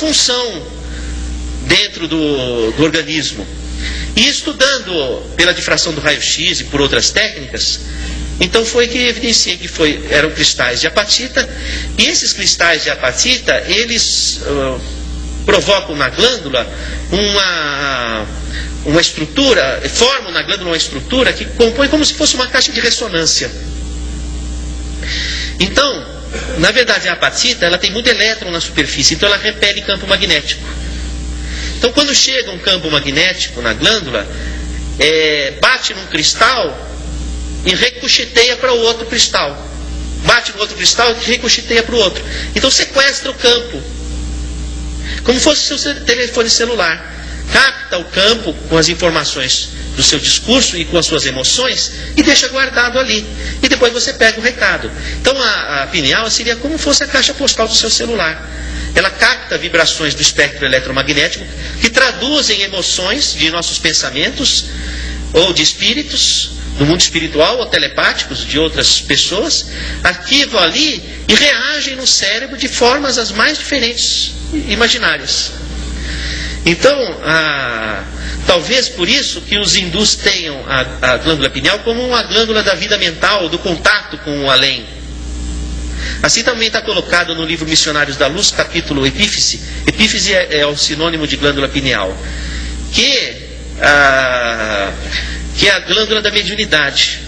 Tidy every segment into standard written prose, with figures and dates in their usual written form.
função dentro do organismo. E estudando pela difração do raio-x e por outras técnicas, então foi que evidenciei que eram cristais de apatita, e esses cristais de apatita, eles provocam na glândula uma estrutura, formam na glândula uma estrutura que compõe como se fosse uma caixa de ressonância. Então, na verdade, a apatita, ela tem muito elétron na superfície, então ela repele campo magnético. Então, quando chega um campo magnético na glândula, bate num cristal e ricocheteia para o outro cristal. Bate no outro cristal e ricocheteia para o outro. Então, sequestra o campo, como fosse seu telefone celular. Capta o campo com as informações do seu discurso e com as suas emoções e deixa guardado ali. E depois você pega o recado. Então a pineal seria como fosse a caixa postal do seu celular. Ela capta vibrações do espectro eletromagnético que traduzem emoções de nossos pensamentos ou de espíritos do mundo espiritual ou telepáticos de outras pessoas, arquivam ali e reagem no cérebro de formas as mais diferentes imaginárias. Então, talvez por isso que os hindus tenham a glândula pineal como uma glândula da vida mental, do contato com o além. Assim também está colocado no livro Missionários da Luz, capítulo Epífise. Epífise é o sinônimo de glândula pineal, que é a glândula da mediunidade,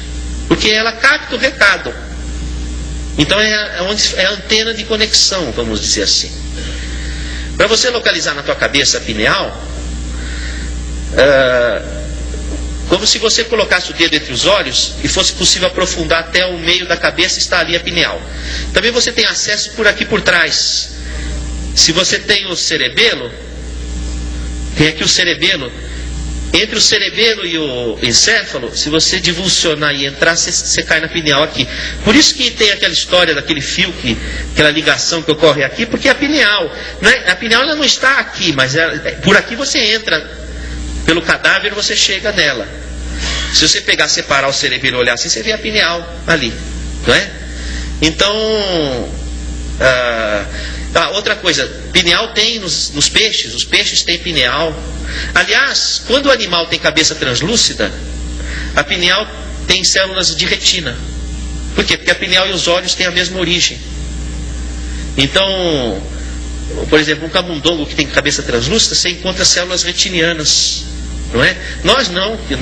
porque ela capta o recado. Então é a antena de conexão, vamos dizer assim. Para você localizar na tua cabeça a pineal, como se você colocasse o dedo entre os olhos e fosse possível aprofundar até o meio da cabeça, está ali a pineal. Também você tem acesso por aqui por trás. Se você tem o cerebelo, tem aqui o cerebelo. Entre o cerebelo e o encéfalo, se você divulsionar e entrar, você cai na pineal aqui. Por isso que tem aquela história daquele fio, aquela ligação que ocorre aqui, porque a pineal, a pineal ela não está aqui, mas por aqui você entra, pelo cadáver você chega nela. Se você separar o cerebelo e olhar assim, você vê a pineal ali, não é? Então, outra coisa, pineal tem nos peixes, os peixes têm pineal. Aliás, quando o animal tem cabeça translúcida, a pineal tem células de retina. Por quê? Porque a pineal e os olhos têm a mesma origem. Então, por exemplo, um camundongo que tem cabeça translúcida, você encontra células retinianas, não é? Nós não, que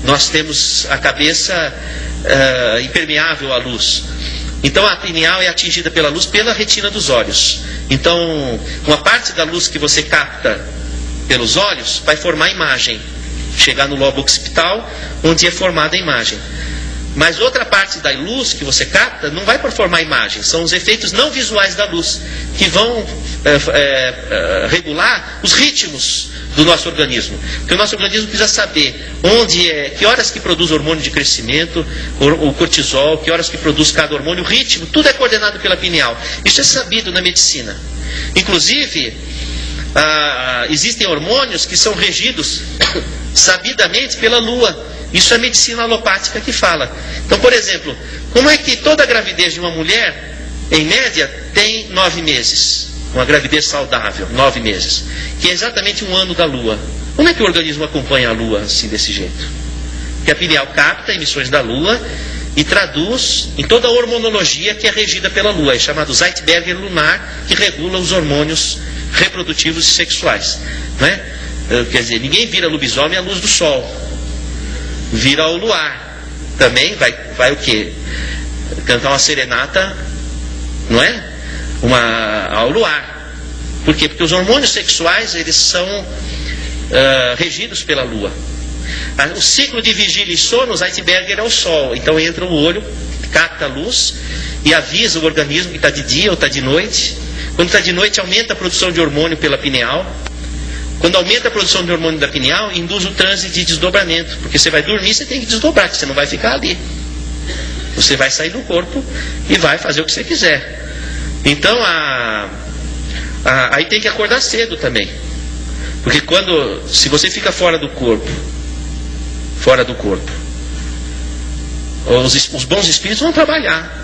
nós temos a cabeça impermeável à luz. Então a pineal é atingida pela luz pela retina dos olhos. Então, uma parte da luz que você capta pelos olhos vai formar a imagem, chegar no lobo occipital, onde é formada a imagem. Mas outra parte da luz que você capta não vai formar a imagem, são os efeitos não visuais da luz, que vão regular os ritmos do nosso organismo. Porque o nosso organismo precisa saber que horas que produz hormônio de crescimento, o cortisol, que horas que produz cada hormônio, o ritmo, tudo é coordenado pela pineal. Isso é sabido na medicina. Inclusive, existem hormônios que são regidos sabidamente pela lua. Isso é a medicina alopática que fala. Então, por exemplo, como é que toda gravidez de uma mulher, em média, tem 9 meses? Uma gravidez saudável, 9 meses. Que é exatamente um ano da lua. Como é que o organismo acompanha a lua assim, desse jeito? Porque a pineal capta emissões da lua e traduz em toda a hormonologia que é regida pela lua. É chamado Zeitberger lunar, que regula os hormônios reprodutivos e sexuais. Não é? Quer dizer, ninguém vira lobisomem à luz do sol. Vira ao luar. Também vai o quê? Cantar uma serenata, não é? Ao luar. Por quê? Porque os hormônios sexuais, eles são regidos pela lua. O ciclo de vigília e sono, Zeitberger é o sol. Então entra o olho, capta a luz e avisa o organismo que está de dia ou está de noite. Quando está de noite, aumenta a produção de hormônio pela pineal. Quando aumenta a produção de hormônio da pineal, induz o transe de desdobramento. Porque você vai dormir, você tem que desdobrar, porque você não vai ficar ali. Você vai sair do corpo e vai fazer o que você quiser. Então, aí tem que acordar cedo também. Porque se você fica fora do corpo, os bons espíritos vão trabalhar.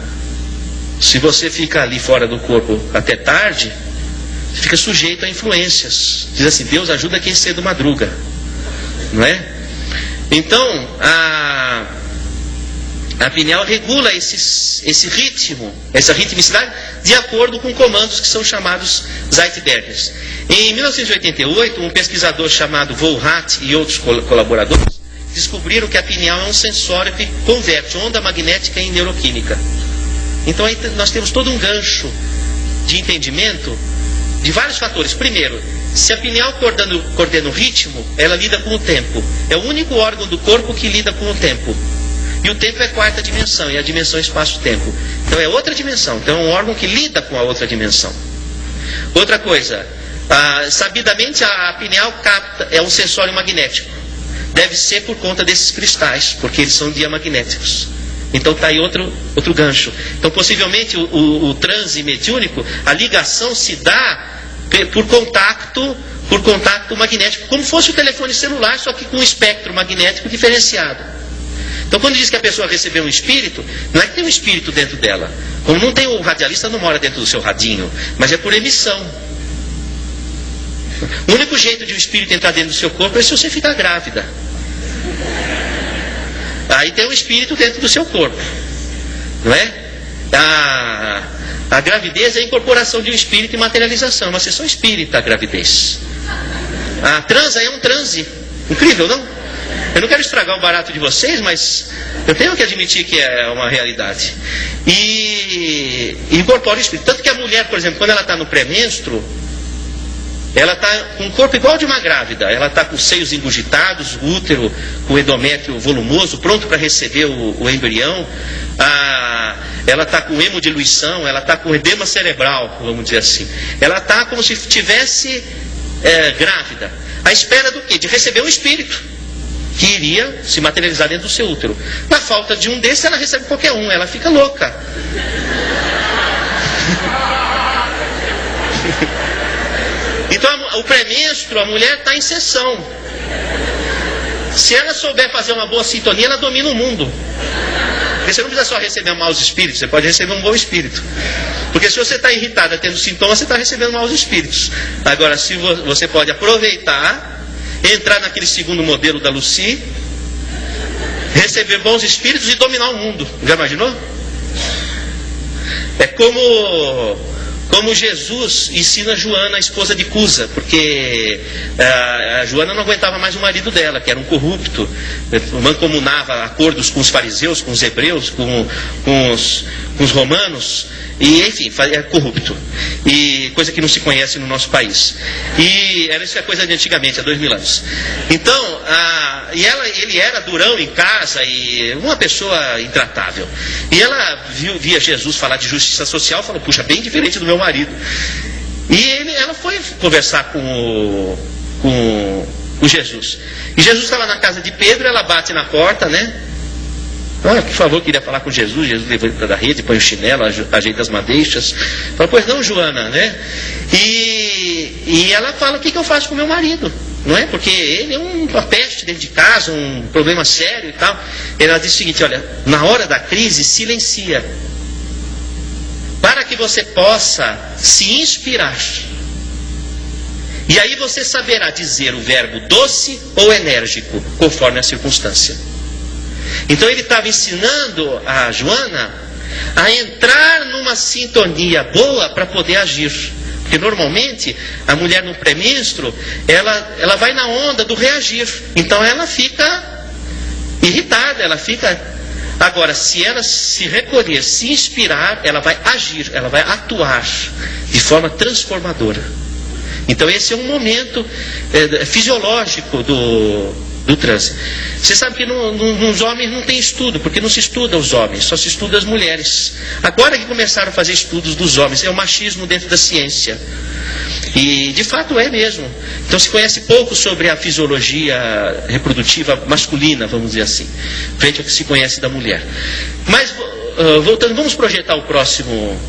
Se você fica ali fora do corpo até tarde, fica sujeito a influências. Diz assim, Deus ajuda quem cedo madruga, não é? Então, a pineal regula esse ritmo, essa ritmicidade, de acordo com comandos que são chamados Zeitbergers. Em 1988, um pesquisador chamado Volhat e outros colaboradores descobriram que a pineal é um sensório que converte onda magnética em neuroquímica. Então aí nós temos todo um gancho de entendimento de vários fatores. Primeiro, se a pineal coordena o ritmo, ela lida com o tempo. É o único órgão do corpo que lida com o tempo. E o tempo é a quarta dimensão, e a dimensão é espaço-tempo. Então é outra dimensão. Então é um órgão que lida com a outra dimensão. Outra coisa, sabidamente a pineal capta, é um sensório magnético. Deve ser por conta desses cristais, porque eles são diamagnéticos. Então está aí outro gancho. Então possivelmente o transe mediúnico, a ligação se dá por contato magnético, como fosse o telefone celular, só que com um espectro magnético diferenciado. Então quando diz que a pessoa recebeu um espírito, não é que tem um espírito dentro dela. Como não tem o radialista, não mora dentro do seu radinho, mas é por emissão. O único jeito de um espírito entrar dentro do seu corpo é se você ficar grávida. Aí tem um espírito dentro do seu corpo, não é? A gravidez é a incorporação de um espírito e materialização, é uma sessão espírita a gravidez. A transa é um transe. Incrível, não? Eu não quero estragar o barato de vocês, mas eu tenho que admitir que é uma realidade. E incorpora o espírito. Tanto que a mulher, por exemplo, quando ela está no pré-menstruo, ela está com um corpo igual de uma grávida. Ela está com os seios engurgitados, o útero com o endométrio volumoso, pronto para receber o embrião. Ela está com hemodiluição, ela está com edema cerebral, vamos dizer assim. Ela está como se estivesse grávida. À espera do quê? De receber um espírito que iria se materializar dentro do seu útero. Na falta de um desses, ela recebe qualquer um. Ela fica louca. Então, o pré-menstruo, a mulher está em sessão. Se ela souber fazer uma boa sintonia, ela domina o mundo. Porque você não precisa só receber maus espíritos, você pode receber um bom espírito. Porque se você está irritada tendo sintomas, você está recebendo maus espíritos. Agora, se você pode aproveitar, entrar naquele segundo modelo da Lucy, receber bons espíritos e dominar o mundo. Já imaginou? É como Jesus ensina Joana, a esposa de Cusa, porque a Joana não aguentava mais o marido dela, que era um corrupto, mancomunava acordos com os fariseus, com os hebreus, com os romanos, e enfim, é corrupto, e coisa que não se conhece no nosso país. E era isso, coisa de antigamente, há 2000 anos. Então, ele era durão em casa e uma pessoa intratável. E ela via Jesus falar de justiça social, falou, puxa, bem diferente do meu marido. E ela foi conversar com Jesus. E Jesus estava na casa de Pedro, ela bate na porta, né? Por favor, queria falar com Jesus. Jesus levanta da rede, põe o chinelo, ajeita as madeixas. Fala, pois não, Joana, né? E ela fala, o que eu faço com meu marido? Não é? Porque ele é uma peste dentro de casa, um problema sério e tal. Ela diz o seguinte, olha, na hora da crise, silencia. Para que você possa se inspirar. E aí você saberá dizer o verbo doce ou enérgico, conforme a circunstância. Então ele estava ensinando a Joana a entrar numa sintonia boa para poder agir. Porque normalmente a mulher no pré-menstruo, ela vai na onda do reagir. Então ela fica irritada, ela fica... Agora, se ela se recolher, se inspirar, ela vai agir, ela vai atuar de forma transformadora. Então esse é um momento fisiológico do transe. Você sabe que nos homens não tem estudo, porque não se estuda os homens, só se estuda as mulheres. Agora que começaram a fazer estudos dos homens, é o machismo dentro da ciência. E de fato é mesmo. Então se conhece pouco sobre a fisiologia reprodutiva masculina, vamos dizer assim, frente ao que se conhece da mulher. Mas voltando, vamos projetar o próximo.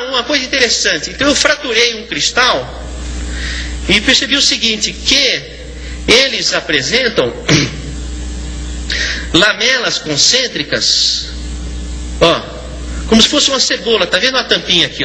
Uma coisa interessante. Então eu fraturei um cristal e percebi o seguinte, que eles apresentam lamelas concêntricas, como se fosse uma cebola. Está vendo a tampinha aqui,